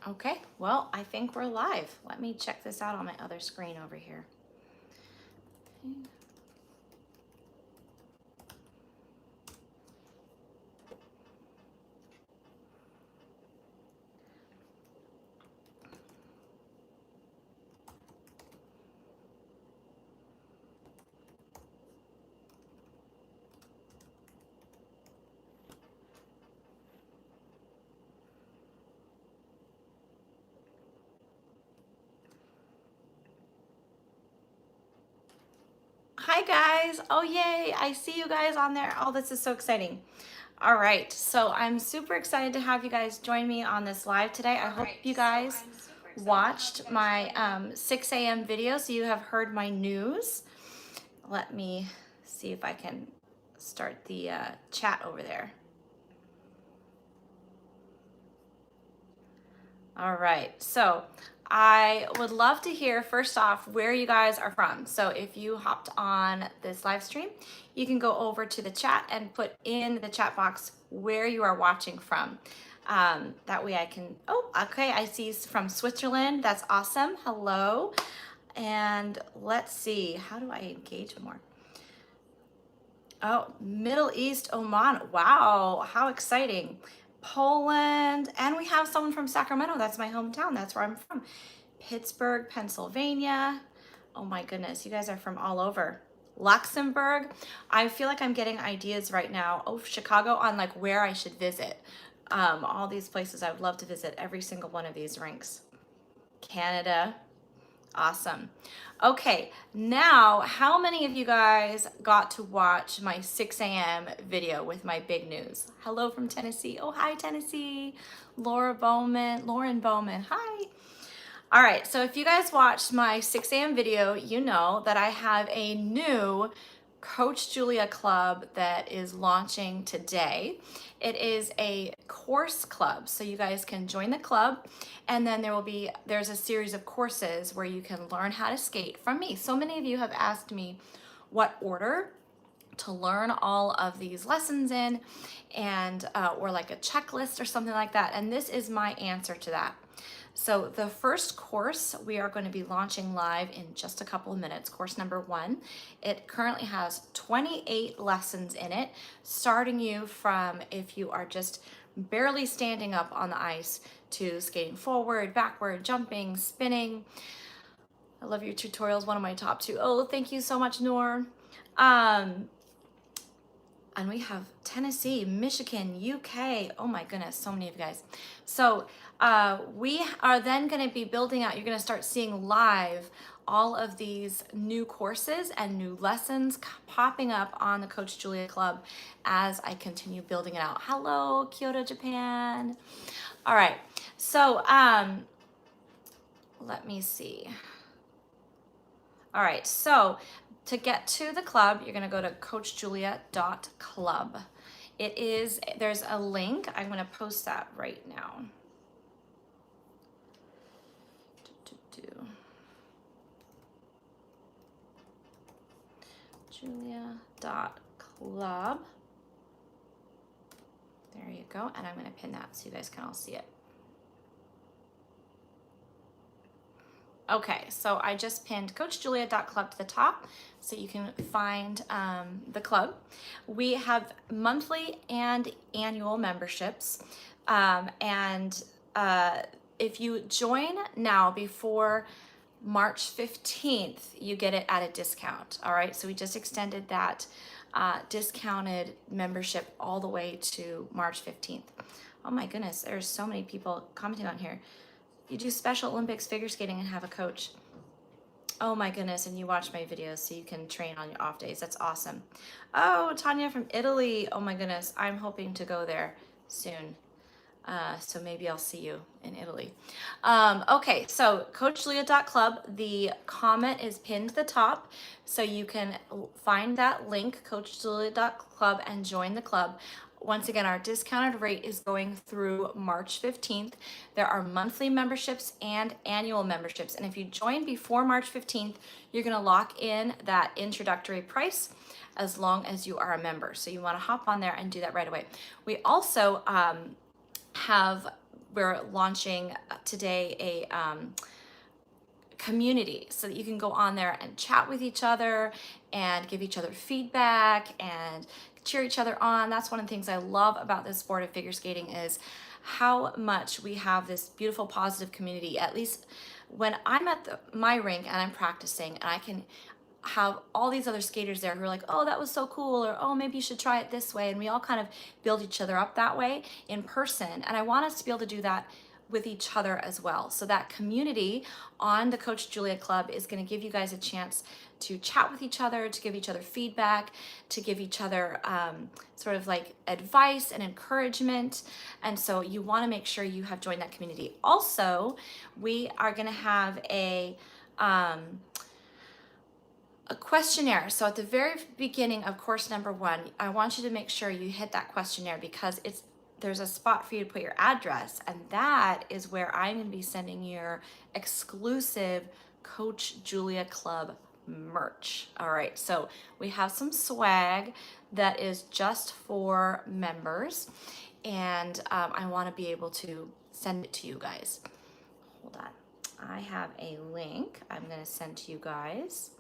Okay, well, I think we're live. Let me check this out on my other screen over here. Hi guys. Oh yay, I see you guys on there. Oh, this is so exciting. All right, so I'm super excited to have you guys join me on this live today. I hope you guys watched my 6 a.m. video, so you have heard my news. Let me see if I can start the chat over there. All right, so I would love to hear first off where you guys are from. So if you hopped on this live stream, you can go over to the chat and put in the chat box where you are watching from. That way I can, oh, okay, I see from Switzerland. That's awesome. Hello. And let's see, how do I engage more? Oh, Middle East, Oman. Wow, how exciting. Poland, and we have someone from Sacramento. That's my hometown. That's where I'm from. Pittsburgh, Pennsylvania. Oh my goodness, you guys are from all over. Luxembourg. I feel like I'm getting ideas right now. Oh, Chicago on like where I should visit. All these places I would love to visit, every single one of these rinks. Canada. Awesome. Okay, now how many of you guys got to watch my 6 a.m. video with my big news? Hello from Tennessee. Oh, hi, Tennessee. Lauren Bowman. Hi. All right, so if you guys watched my 6 a.m. video, you know that I have a new Coach Julia Club that is launching today. It is a course club, so you guys can join the club, and then there's a series of courses where you can learn how to skate from me. So many of you have asked me what order to learn all of these lessons in, and or like a checklist or something like that, and this is my answer to that. So the first course we are going to be launching live in just a couple of minutes, course number 1. It currently has 28 lessons in it, starting you from if you are just barely standing up on the ice to skating forward, backward, jumping, spinning. I love your tutorials, one of my top 2. Oh, thank you so much, Noor. And we have Tennessee, Michigan, UK. Oh my goodness, so many of you guys. So we are then going to be building out, you're going to start seeing live all of these new courses and new lessons popping up on the Coach Julia Club as I continue building it out. Hello, Kyoto, Japan. All right, so let me see. All right, so to get to the club, you're gonna go to coachjulia.club. There's a link. I'm gonna post that right now. Julia.club. There you go, and I'm gonna pin that so you guys can all see it. Okay, so I just pinned coachjulia.club to the top so you can find the club. We have monthly and annual memberships. If you join now before March 15th, you get it at a discount. All right, so we just extended that discounted membership all the way to March 15th. Oh my goodness, there's so many people commenting on here. You do Special Olympics figure skating and have a coach. Oh my goodness, and you watch my videos so you can train on your off days. That's awesome. Oh, Tanya from Italy. Oh my goodness, I'm hoping to go there soon. So maybe I'll see you in Italy. Okay, so coachjulia.club, the comment is pinned to the top, so you can find that link, coachjulia.club, and join the club. Once again, our discounted rate is going through March 15th. There are monthly memberships and annual memberships. And if you join before March 15th, you're gonna lock in that introductory price as long as you are a member. So you wanna hop on there and do that right away. We also have we're launching today a community so that you can go on there and chat with each other and give each other feedback and cheer each other on. That's one of the things I love about this sport of figure skating is how much we have this beautiful positive community. At least when I'm at my rink and I'm practicing, and I can have all these other skaters there who are like, oh, that was so cool, or oh, maybe you should try it this way. And we all kind of build each other up that way in person. And I want us to be able to do that with each other as well. So that community on the Coach Julia Club is going to give you guys a chance to chat with each other, to give each other feedback, to give each other sort of like advice and encouragement. And so you want to make sure you have joined that community. Also, we are going to have a questionnaire. So at the very beginning of course number 1, I want you to make sure you hit that questionnaire, because there's a spot for you to put your address, and that is where I'm going to be sending your exclusive Coach Julia Club merch. All right, so we have some swag that is just for members, and I want to be able to send it to you guys. Hold on, I have a link I'm going to send to you guys.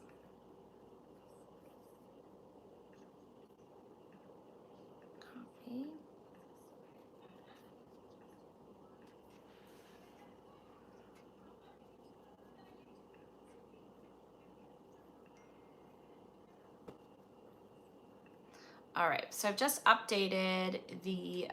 Copy. All right, so I've just updated the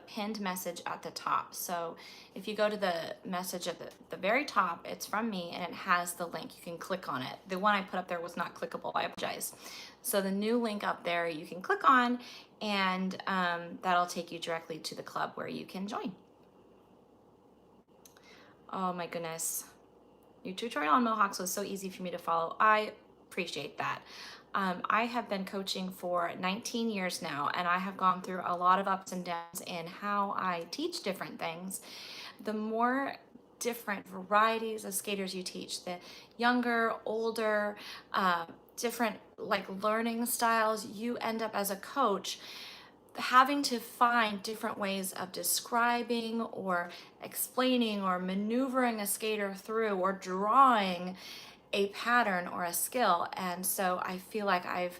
pinned message at the top. So if you go to the message at the very top, it's from me and it has the link. You can click on it. The one I put up there was not clickable. I apologize. So the new link up there you can click on, and that'll take you directly to the club where you can join. Oh my goodness. Your tutorial on Mohawks was so easy for me to follow. I appreciate that. I have been coaching for 19 years now, and I have gone through a lot of ups and downs in how I teach different things. The more different varieties of skaters you teach, the younger, older, different like learning styles you end up as a coach, having to find different ways of describing or explaining or maneuvering a skater through or drawing a pattern or a skill. And so I feel like I've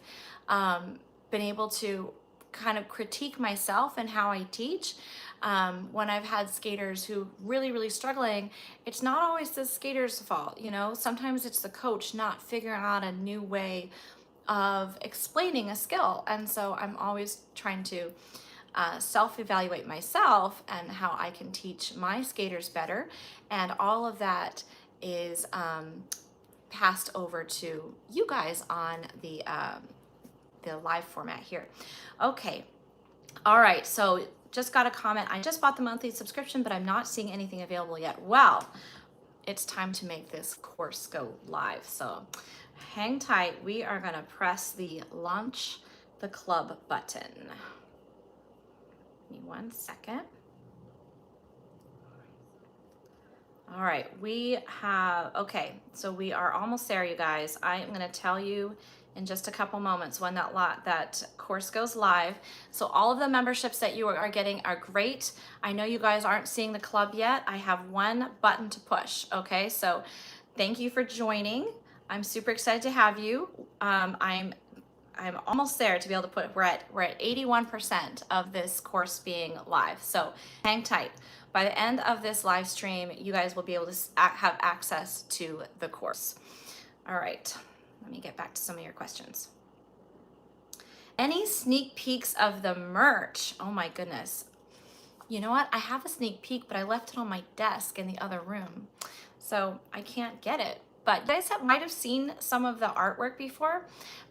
been able to kind of critique myself and how I teach. When I've had skaters who really struggling, it's not always the skater's fault, you know. Sometimes it's the coach not figuring out a new way of explaining a skill. And so I'm always trying to self-evaluate myself and how I can teach my skaters better. And all of that is passed over to you guys on the live format here. Okay, all right, so just got a comment. I just bought the monthly subscription, but I'm not seeing anything available yet. Well, it's time to make this course go live. So hang tight. We are gonna press the launch the club button. Give me 1 second. All right, okay, so we are almost there, you guys. I am gonna tell you in just a couple moments when that course goes live. So all of the memberships that you are getting are great. I know you guys aren't seeing the club yet. I have one button to push, okay? So thank you for joining. I'm super excited to have you. I'm almost there to be able to put, we're at 81% of this course being live. So hang tight. By the end of this live stream, you guys will be able to have access to the course. All right, let me get back to some of your questions. Any sneak peeks of the merch? Oh my goodness. You know what? I have a sneak peek, but I left it on my desk in the other room, so I can't get it. But you guys might have seen some of the artwork before.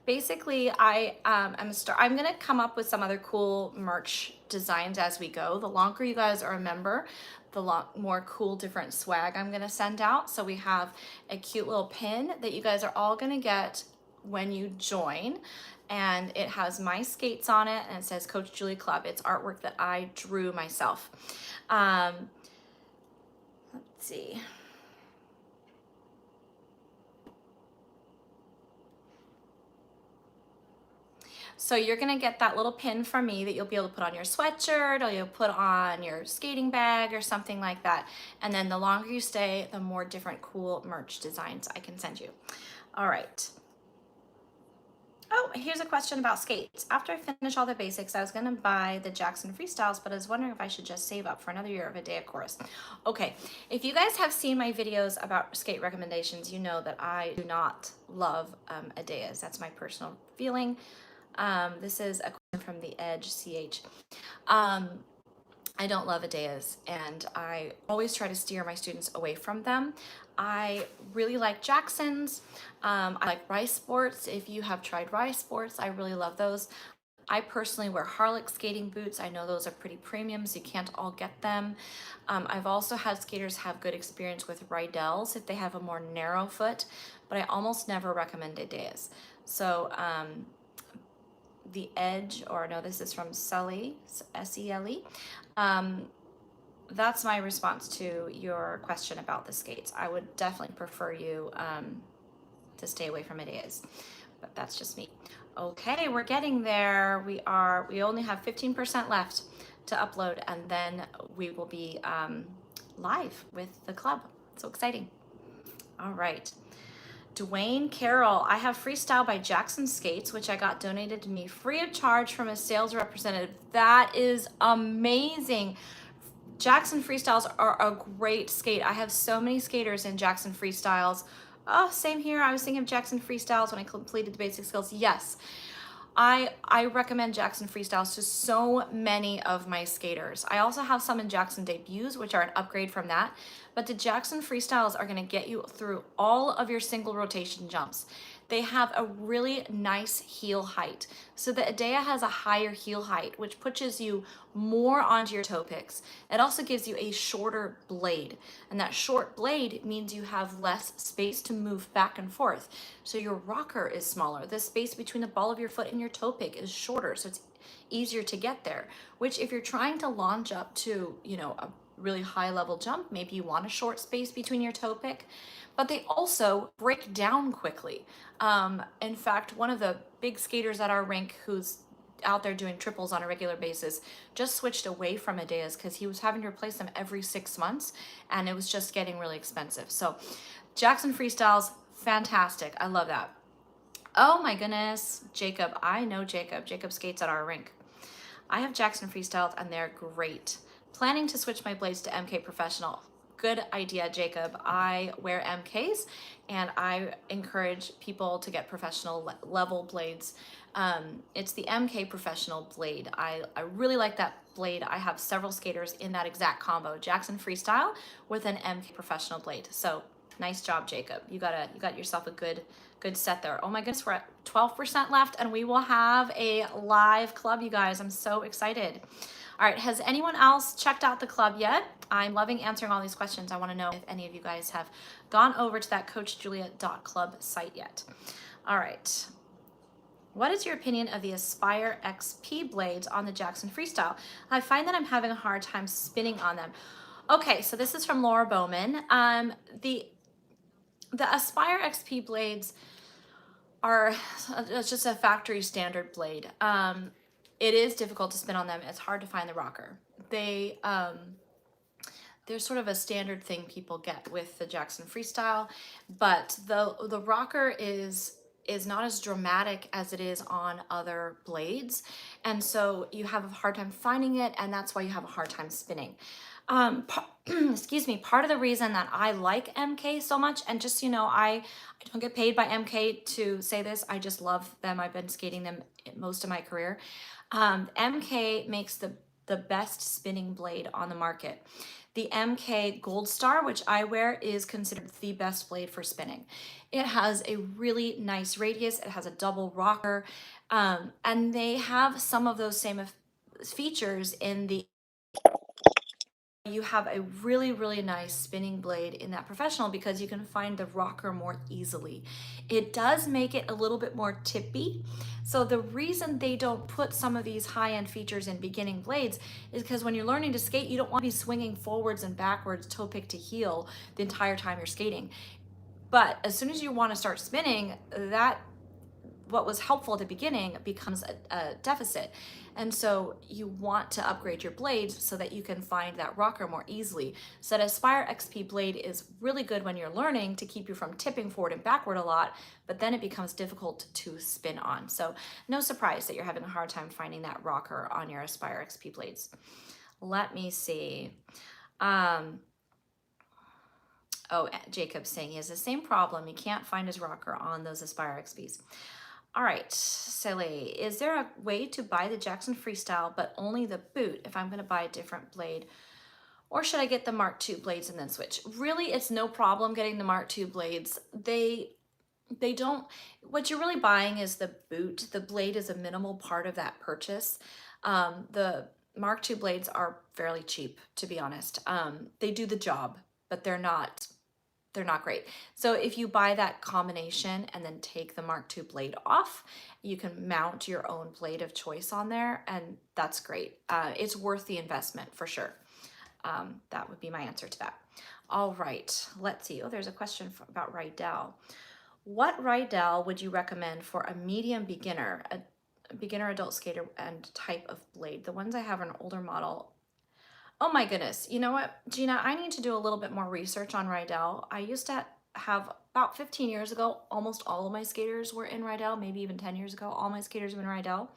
Basically, I'm gonna come up with some other cool merch designs as we go. The longer you guys are a member, the more cool different swag I'm gonna send out. So we have a cute little pin that you guys are all gonna get when you join, and it has my skates on it, and it says Coach Julia Club. It's artwork that I drew myself. Let's see. So you're gonna get that little pin from me that you'll be able to put on your sweatshirt or you'll put on your skating bag or something like that. And then the longer you stay, the more different cool merch designs I can send you. All right. Oh, here's a question about skates. After I finish all the basics, I was gonna buy the Jackson Freestyles, but I was wondering if I should just save up for another year of Adea chorus. Okay, if you guys have seen my videos about skate recommendations, you know that I do not love Adeas. That's my personal feeling. This is a question from the Edge CH. Um, I don't love Adeas, and I always try to steer my students away from them. I really like Jacksons. I like Rice Sports. If you have tried Rice Sports, I really love those. I personally wear Harlech skating boots. I know those are pretty premium, so you can't all get them. I've also had skaters have good experience with Rydell's if they have a more narrow foot, but I almost never recommend Adeas. So the Edge, or no, this is from Sully, S-E-L-E. That's my response to your question about the skates. I would definitely prefer you to stay away from Adeas, but that's just me. Okay, we're getting there. We only have 15% left to upload, and then we will be live with the club. So exciting. All right. Dwayne Carroll, I have Freestyle by Jackson Skates, which I got donated to me free of charge from a sales representative. That is amazing. Jackson Freestyles are a great skate. I have so many skaters in Jackson Freestyles. Oh, same here. I was thinking of Jackson Freestyles when I completed the basic skills. Yes, I recommend Jackson Freestyles to so many of my skaters. I also have some in Jackson Debuts, which are an upgrade from that. But the Jackson Freestyles are gonna get you through all of your single rotation jumps. They have a really nice heel height. So the Adea has a higher heel height, which pushes you more onto your toe picks. It also gives you a shorter blade. And that short blade means you have less space to move back and forth. So your rocker is smaller. The space between the ball of your foot and your toe pick is shorter. So it's easier to get there, which if you're trying to launch up to, a really high level jump, maybe you want a short space between your toe pick, but they also break down quickly. In fact, one of the big skaters at our rink who's out there doing triples on a regular basis just switched away from Adeas because he was having to replace them every 6 months and it was just getting really expensive. So Jackson Freestyles, fantastic. I love that. Oh my goodness, Jacob. I know Jacob. Jacob skates at our rink. I have Jackson Freestyles and they're great. Planning to switch my blades to MK Professional. Good idea, Jacob. I wear MKs and I encourage people to get professional level blades. It's the MK Professional blade. I really like that blade. I have several skaters in that exact combo, Jackson Freestyle with an MK Professional blade. So nice job, Jacob. You got yourself a good set there. Oh my goodness, we're at 12% left and we will have a live club, you guys. I'm so excited. All right, has anyone else checked out the club yet? I'm loving answering all these questions. I want to know if any of you guys have gone over to that coachjulia.club site yet. All right. What is your opinion of the Aspire XP blades on the Jackson Freestyle? I find that I'm having a hard time spinning on them. Okay, so this is from Laura Bowman. The Aspire XP blades are just a factory standard blade. It is difficult to spin on them. It's hard to find the rocker. They're sort of a standard thing people get with the Jackson Freestyle, but the rocker is not as dramatic as it is on other blades, and so you have a hard time finding it, and that's why you have a hard time spinning. Excuse me, part of the reason that I like MK so much, and just, I don't get paid by MK to say this, I just love them. I've been skating them most of my career. MK makes the best spinning blade on the market. The MK Gold Star, which I wear, is considered the best blade for spinning. It has a really nice radius, it has a double rocker, and they have some of those same features in the you have a really, really nice spinning blade in that professional because you can find the rocker more easily. It does make it a little bit more tippy. So the reason they don't put some of these high-end features in beginning blades is because when you're learning to skate, you don't want to be swinging forwards and backwards, toe pick to heel the entire time you're skating. But as soon as you want to start spinning, what was helpful at the beginning becomes a deficit. And so you want to upgrade your blades so that you can find that rocker more easily. So that Aspire XP blade is really good when you're learning to keep you from tipping forward and backward a lot, but then it becomes difficult to spin on. So no surprise that you're having a hard time finding that rocker on your Aspire XP blades. Let me see. Oh, Jacob's saying he has the same problem. He can't find his rocker on those Aspire XPs. All right, Sally, is there a way to buy the Jackson Freestyle, but only the boot if I'm gonna buy a different blade? Or should I get the Mark II blades and then switch? Really, it's no problem getting the Mark II blades. They don't, what you're really buying is the boot. The blade is a minimal part of that purchase. The Mark II blades are fairly cheap, to be honest. They do the job, but they're not great. So if you buy that combination and then take the Mark II blade off, you can mount your own blade of choice on there, and that's great. It's worth the investment for sure. That would be my answer to that. All right, let's see. Oh, there's a question about Rydell. What Rydell would you recommend for a medium beginner, a beginner adult skater and type of blade? The ones I have are an older model. Oh my goodness. You know what, Gina, I need to do a little bit more research on Rydell. I used to have, about 15 years ago, almost all of my skaters were in Rydell, maybe even 10 years ago, all my skaters were in Rydell.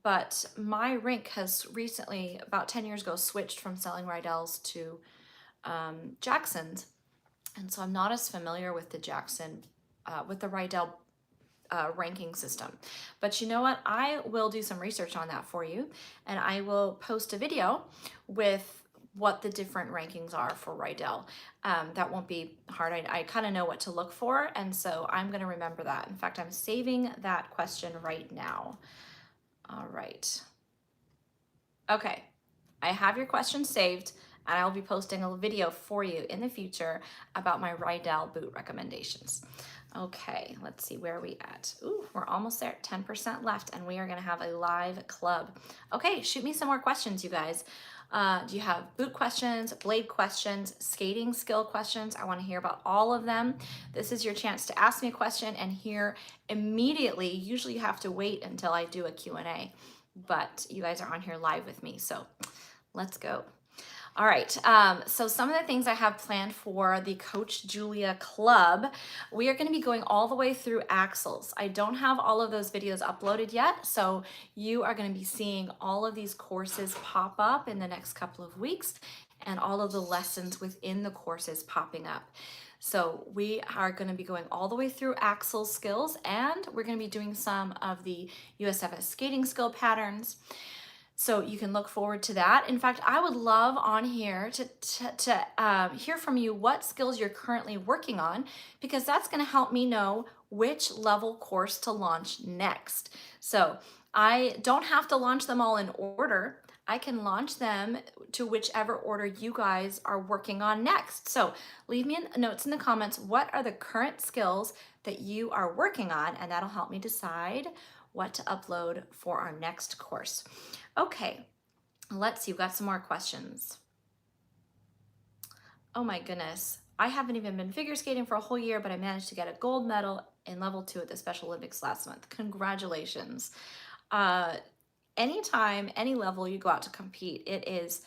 But my rink has recently, about 10 years ago, switched from selling Rydells to Jacksons. And so I'm not as familiar with the Jackson, with the Rydell ranking system. But you know what? I will do some research on that for you, and I will post a video with what the different rankings are for Rydell. That won't be hard. I kind of know what to look for, and so I'm going to remember that. In fact, I'm saving that question right now. All right. Okay, I have your question saved, and I'll be posting a video for you in the future about my Rydell boot recommendations. Okay, let's see, where are we at? Ooh, we're almost there, 10% left, and we are gonna have a live club. Okay, shoot me some more questions, you guys. Do you have boot questions, blade questions, skating skill questions? I wanna hear about all of them. This is your chance to ask me a question and hear immediately. Usually you have to wait until I do a Q&A, but you guys are on here live with me, so let's go. All right, so some of the things I have planned for the Coach Julia Club, we are gonna be going all the way through axles. I don't have all of those videos uploaded yet, so you are gonna be seeing all of these courses pop up in the next couple of weeks and all of the lessons within the courses popping up. So we are gonna be going all the way through axle skills, and we're gonna be doing some of the USFS skating skill patterns. So you can look forward to that. In fact, I would love on here to hear from you what skills you're currently working on, because that's going to help me know which level course to launch next. So I don't have to launch them all in order. I can launch them to whichever order you guys are working on next. So leave me notes in the comments. What are the current skills that you are working on? And that'll help me decide what to upload for our next course. Okay, let's see, we've got some more questions. Oh my goodness, I haven't even been figure skating for a whole year, but I managed to get a gold medal in level 2 at the Special Olympics last month. Congratulations. Anytime, any level you go out to compete, it is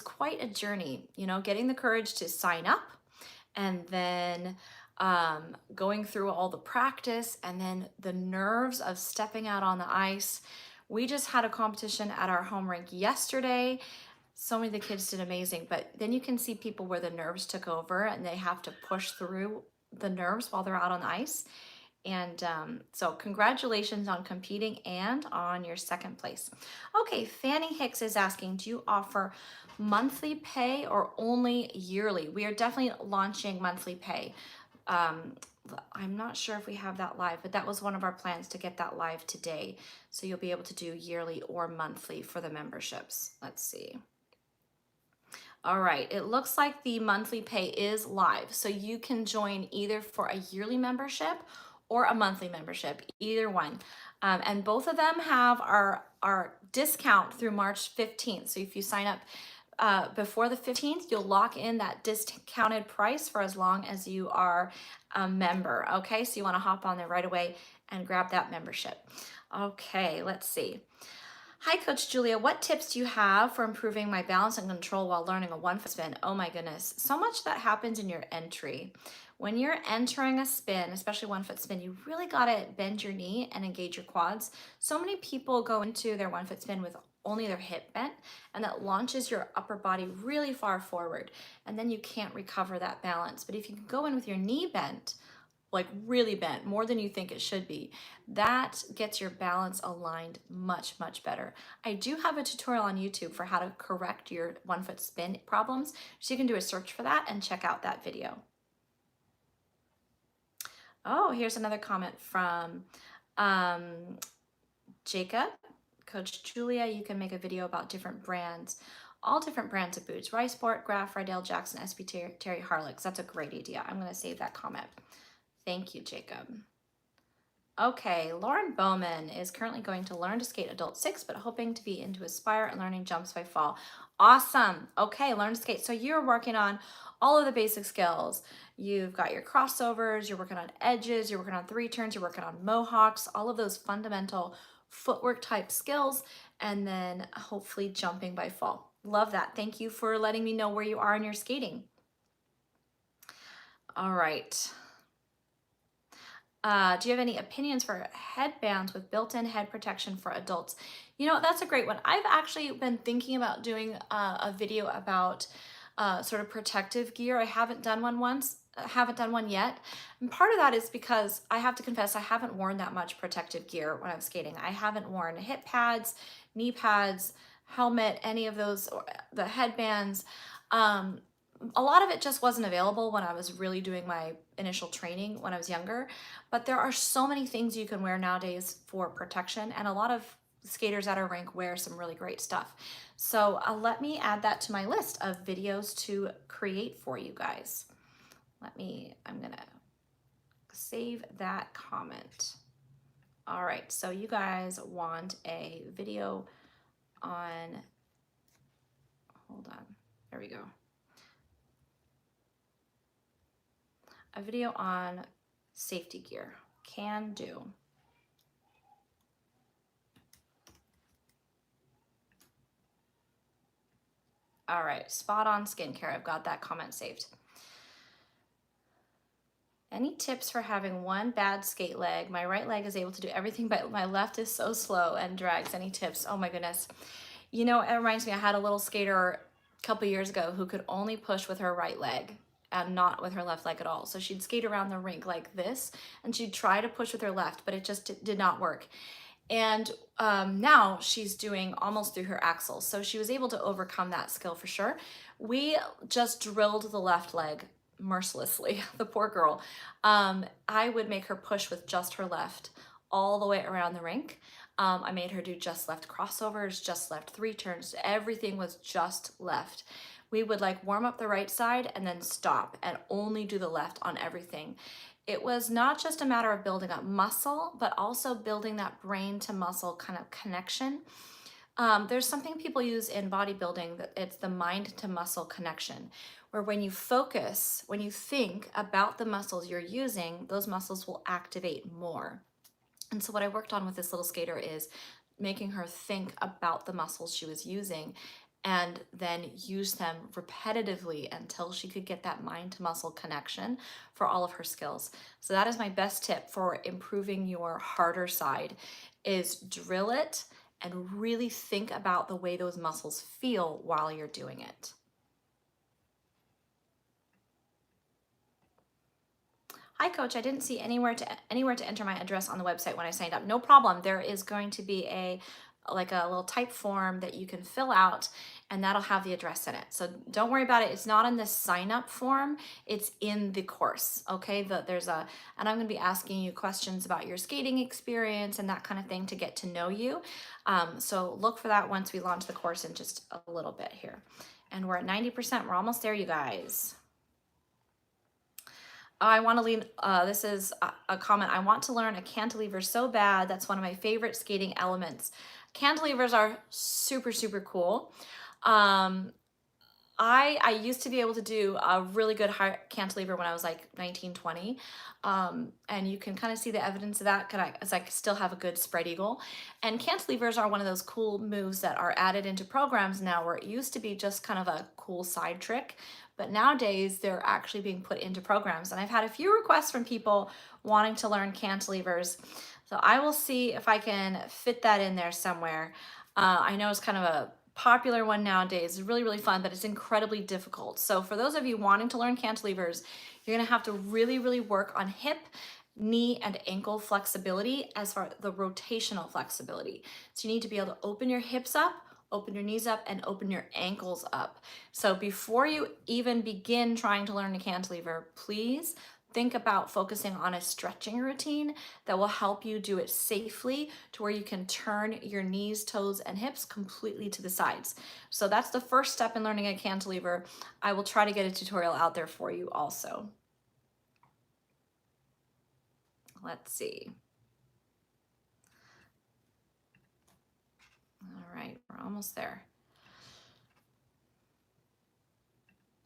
quite a journey, you know, getting the courage to sign up, and then going through all the practice, and then the nerves of stepping out on the ice. We just had a competition at our home rink yesterday. So many of the kids did amazing, but then you can see people where the nerves took over and they have to push through the nerves while they're out on the ice. And so congratulations on competing and on your second place. Okay, Fanny Hicks is asking, do you offer monthly pay or only yearly? We are definitely launching monthly pay. I'm not sure if we have that live, but that was one of our plans to get that live today. So you'll be able to do yearly or monthly for the memberships. Let's see. All right, it looks like the monthly pay is live. So you can join either for a yearly membership or a monthly membership, either one. And both of them have our discount through March 15th. So if you sign up before the 15th, you'll lock in that discounted price for as long as you are a member. Okay, so you want to hop on there right away and grab that membership. Okay, let's see. Hi, Coach Julia. What tips do you have for improving my balance and control while learning a 1-foot spin? Oh my goodness, so much that happens in your entry. When you're entering a spin, especially 1-foot spin, you really got to bend your knee and engage your quads. So many people go into their 1-foot spin with only their hip bent, and that launches your upper body really far forward, and then you can't recover that balance. But if you can go in with your knee bent, like really bent, more than you think it should be, that gets your balance aligned much, much better. I do have a tutorial on YouTube for how to correct your 1-foot spin problems. So you can do a search for that and check out that video. Oh, here's another comment from Jacob. Coach Julia, you can make a video about different brands, all different brands of boots. Rice Sport, Graf, Rydell, Jackson, SB Terry, Harlix. That's a great idea. I'm going to save that comment. Thank you, Jacob. Okay, Lauren Bowman is currently going to learn to skate adult 6, but hoping to be into Aspire and learning jumps by fall. Awesome. Okay, learn to skate. So you're working on all of the basic skills. You've got your crossovers, you're working on edges, you're working on 3 turns, you're working on mohawks, all of those fundamental footwork type skills, and then hopefully jumping by fall. Love that. Thank you for letting me know where you are in your skating. All right. Do you have any opinions for headbands with built-in head protection for adults? You know, that's a great one. I've actually been thinking about doing a video about sort of protective gear. I haven't done one yet. And part of that is because I have to confess, I haven't worn that much protective gear when I'm skating. I haven't worn hip pads, knee pads, helmet, any of those, or the headbands. A lot of it just wasn't available when I was really doing my initial training when I was younger, but there are so many things you can wear nowadays for protection, and a lot of skaters at our rink wear some really great stuff. So let me add that to my list of videos to create for you guys. I'm gonna save that comment. All right, so you guys want a video on, hold on, there we go. A video on safety gear. Can do. All right, spot on skincare. I've got that comment saved. Any tips for having one bad skate leg? My right leg is able to do everything, but my left is so slow and drags. Any tips? Oh my goodness. You know, it reminds me, I had a little skater a couple years ago who could only push with her right leg and not with her left leg at all. So she'd skate around the rink like this, and she'd try to push with her left, but it just did not work. And now she's doing almost through her axles. So she was able to overcome that skill for sure. We just drilled the left leg mercilessly, the poor girl. I would make her push with just her left all the way around the rink. I made her do just left crossovers, just left 3 turns. Everything was just left. We would like warm up the right side and then stop and only do the left on everything. It was not just a matter of building up muscle, but also building that brain to muscle kind of connection. There's something people use in bodybuilding that it's the mind to muscle connection, where when you focus, when you think about the muscles you're using, those muscles will activate more. And so what I worked on with this little skater is making her think about the muscles she was using and then use them repetitively until she could get that mind to muscle connection for all of her skills. So that is my best tip for improving your harder side, is drill it and really think about the way those muscles feel while you're doing it. Hi, Coach. I didn't see anywhere to enter my address on the website when I signed up. No problem. There is going to be a little type form that you can fill out, and that'll have the address in it. So don't worry about it. It's not in the sign up form. It's in the course. Okay. And I'm going to be asking you questions about your skating experience and that kind of thing to get to know you. So look for that once we launch the course in just a little bit here. And we're at 90%. We're almost there, you guys. I want to lean, this is a comment. I want to learn a cantilever so bad. That's one of my favorite skating elements. Cantilevers are super, super cool. I used to be able to do a really good high cantilever when I was like 19, 20. And you can kind of see the evidence of that as I still have a good spread eagle. And cantilevers are one of those cool moves that are added into programs now, where it used to be just kind of a cool side trick. But nowadays they're actually being put into programs. And I've had a few requests from people wanting to learn cantilevers. So I will see if I can fit that in there somewhere. I know it's kind of a popular one nowadays. It's really, really fun, but it's incredibly difficult. So for those of you wanting to learn cantilevers, you're gonna have to really, really work on hip, knee, and ankle flexibility as far as the rotational flexibility. So you need to be able to open your hips up, open your knees up, and open your ankles up. So before you even begin trying to learn a cantilever, please think about focusing on a stretching routine that will help you do it safely to where you can turn your knees, toes, and hips completely to the sides. So that's the first step in learning a cantilever. I will try to get a tutorial out there for you also. Let's see. All right, we're almost there.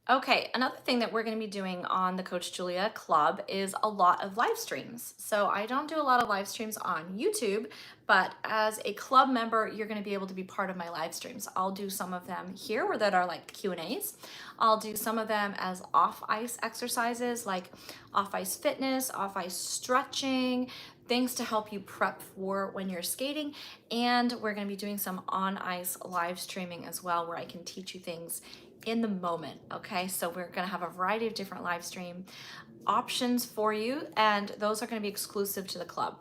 Okay, another thing that we're going to be doing on the Coach Julia Club is a lot of live streams. So I don't do a lot of live streams on YouTube, but as a club member, you're going to be able to be part of my live streams. I'll do some of them here where that are like Q&As. I'll do some of them as off-ice exercises like off-ice fitness, off-ice stretching, things to help you prep for when you're skating. And we're going to be doing some on-ice live streaming as well, where I can teach you things in the moment. Okay, so we're going to have a variety of different live stream options for you, and those are going to be exclusive to the club.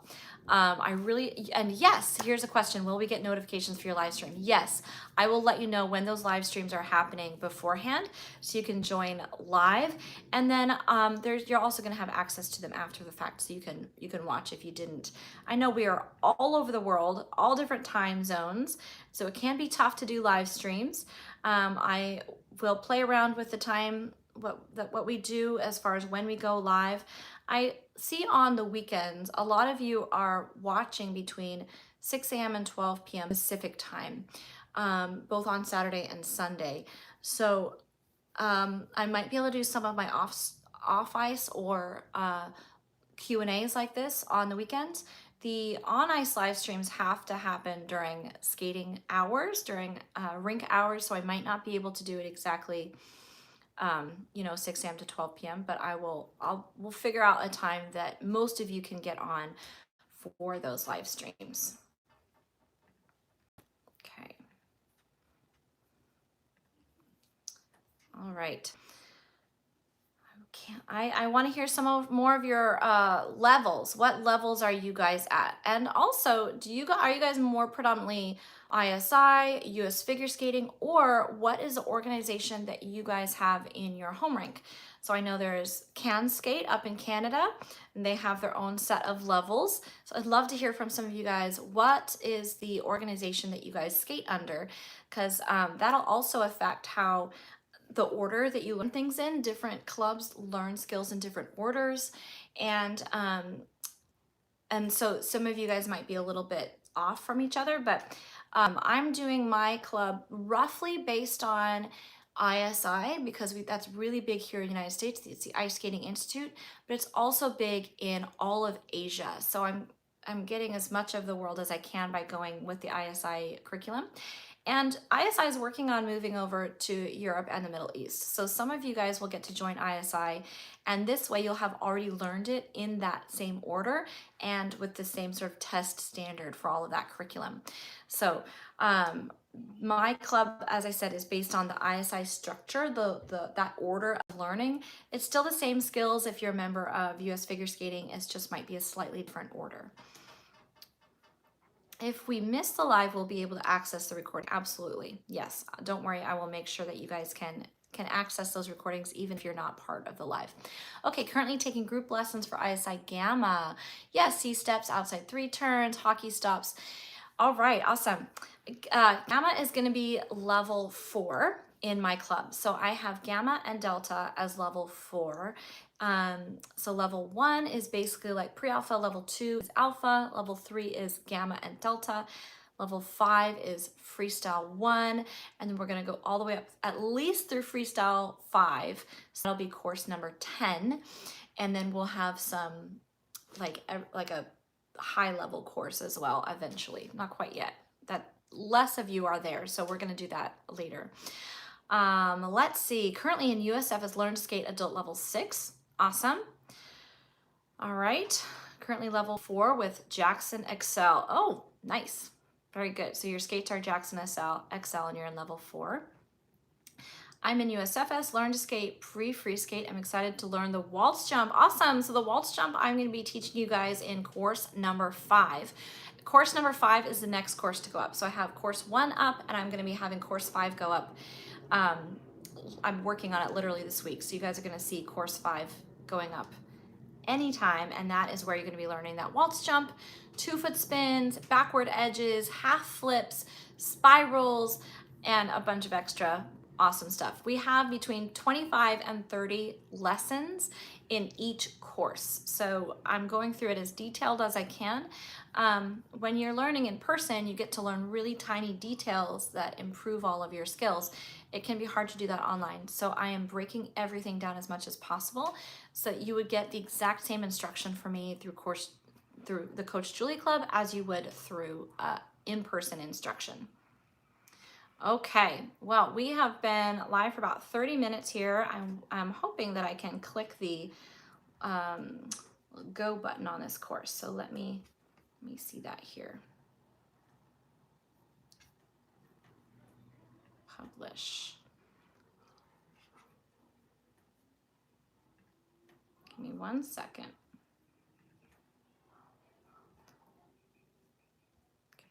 And yes, here's a question: will we get notifications for your live stream? Yes, I will let you know when those live streams are happening beforehand, so you can join live. And then you're also going to have access to them after the fact, so you can watch if you didn't. I know we are all over the world, all different time zones, so it can be tough to do live streams. I will play around with the time what we do as far as when we go live. I see on the weekends a lot of you are watching between 6 a.m. and 12 p.m. Pacific time, both on Saturday and Sunday. So I might be able to do some of my off ice or Q&As like this on the weekends. The on ice live streams have to happen during skating hours, during rink hours, so I might not be able to do it exactly 6 a.m. to 12 p.m. But we'll figure out a time that most of you can get on for those live streams. Okay. All right. I want to hear more of your levels. What levels are you guys at? And also, are you guys more predominantly ISI, US Figure Skating, or what is the organization that you guys have in your home rink? So I know there's Can Skate up in Canada, and they have their own set of levels. So I'd love to hear from some of you guys. What is the organization that you guys skate under? Because that'll also affect how the order that you learn things in. Different clubs learn skills in different orders, and so some of you guys might be a little bit off from each other, but I'm doing my club roughly based on ISI because that's really big here in the United States. It's the Ice Skating Institute, but it's also big in all of Asia. So I'm getting as much of the world as I can by going with the ISI curriculum. And ISI is working on moving over to Europe and the Middle East. So some of you guys will get to join ISI, and this way you'll have already learned it in that same order and with the same sort of test standard for all of that curriculum. So my club, as I said, is based on the ISI structure, that order of learning. It's still the same skills if you're a member of US Figure Skating. It just might be a slightly different order. If we miss the live, we'll be able to access the recording. Absolutely. Yes. Don't worry. I will make sure that you guys can access those recordings even if you're not part of the live. Okay, currently taking group lessons for ISI Gamma. Yes, C steps, outside 3 turns, hockey stops. All right, awesome. Gamma is going to be level 4 in my club. So I have Gamma and Delta as level 4. So level 1 is basically like pre-alpha, level 2 is alpha, level 3 is Gamma and Delta, Level 5 is Freestyle 1, and then we're gonna go all the way up at least through Freestyle 5. So that'll be course number 10. And then we'll have some like a high level course as well eventually. Not quite yet. That less of you are there, so we're gonna do that later. Let's see. Currently in USF is Learn to Skate Adult Level 6. Awesome. All right. Currently level 4 with Jackson Excel. Oh, nice. Very good. So your skates are Jackson Excel and you're in level 4. I'm in USFS, Learn to Skate Free Skate. I'm excited to learn the waltz jump. Awesome. So the waltz jump, I'm going to be teaching you guys in course number 5. Course number 5 is the next course to go up. So I have course 1 up, and I'm going to be having course 5 go up. I'm working on it literally this week. So you guys are going to see course 5 going up anytime, and that is where you're going to be learning that waltz jump, 2-foot spins, backward edges, half flips, spirals, and a bunch of extra awesome stuff. We have between 25 and 30 lessons in each course. So I'm going through it as detailed as I can. When you're learning in person, you get to learn really tiny details that improve all of your skills. It can be hard to do that online. So I am breaking everything down as much as possible so that you would get the exact same instruction from me through the Coach Julia Club as you would through in-person instruction. Okay, well, we have been live for about 30 minutes here. I'm hoping that I can click the go button on this course. So let me see that here. Publish. Give me 1 second.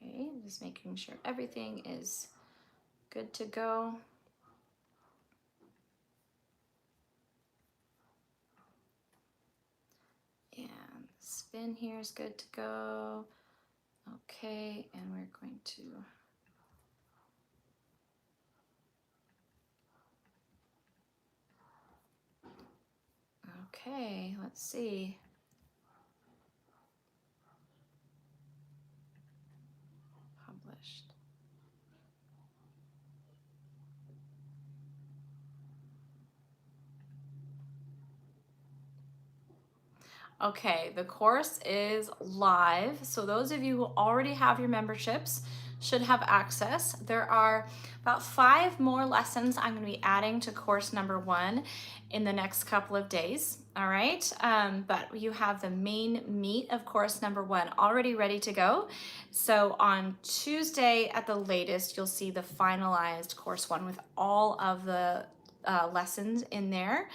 Okay, just making sure everything is good to go. And spin here is good to go. Okay, and we're going to okay, let's see. Published. Okay, the course is live. So those of you who already have your memberships should have access. There are about 5 more lessons I'm going to be adding to course number 1 in the next couple of days. All right, but you have the main meat of course number 1 already ready to go. So on Tuesday at the latest, you'll see the finalized course 1 with all of the lessons in there.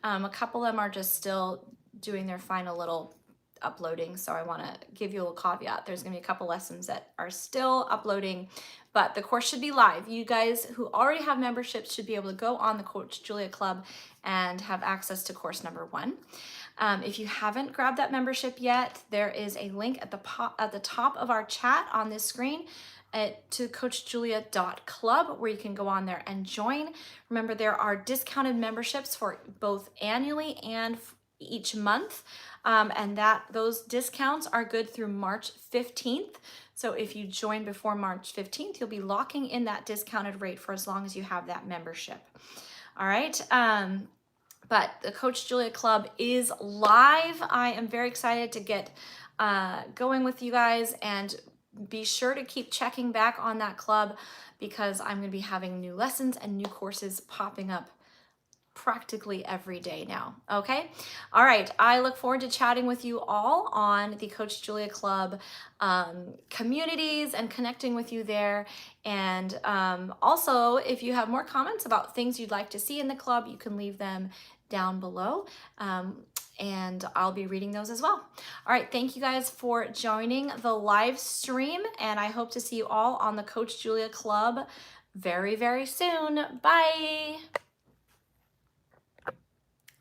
A couple of them are just still doing their final little uploading, so I want to give you a little caveat. There's going to be a couple lessons that are still uploading, but the course should be live. You guys who already have memberships should be able to go on the Coach Julia Club and have access to course number 1. If you haven't grabbed that membership yet, there is a link at the top of our chat on this screen to coachjulia.club where you can go on there and join. Remember, there are discounted memberships for both annually and each month, and those discounts are good through March 15th. So if you join before March 15th, you'll be locking in that discounted rate for as long as you have that membership. All right. But the Coach Julia Club is live. I am very excited to get going with you guys, and be sure to keep checking back on that club because I'm going to be having new lessons and new courses popping up practically every day now. Okay. All right. I look forward to chatting with you all on the Coach Julia Club communities and connecting with you there. And also, if you have more comments about things you'd like to see in the club, you can leave them down below. And I'll be reading those as well. All right. Thank you guys for joining the live stream. And I hope to see you all on the Coach Julia Club very, very soon. Bye.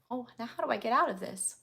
Oh, now how do I get out of this?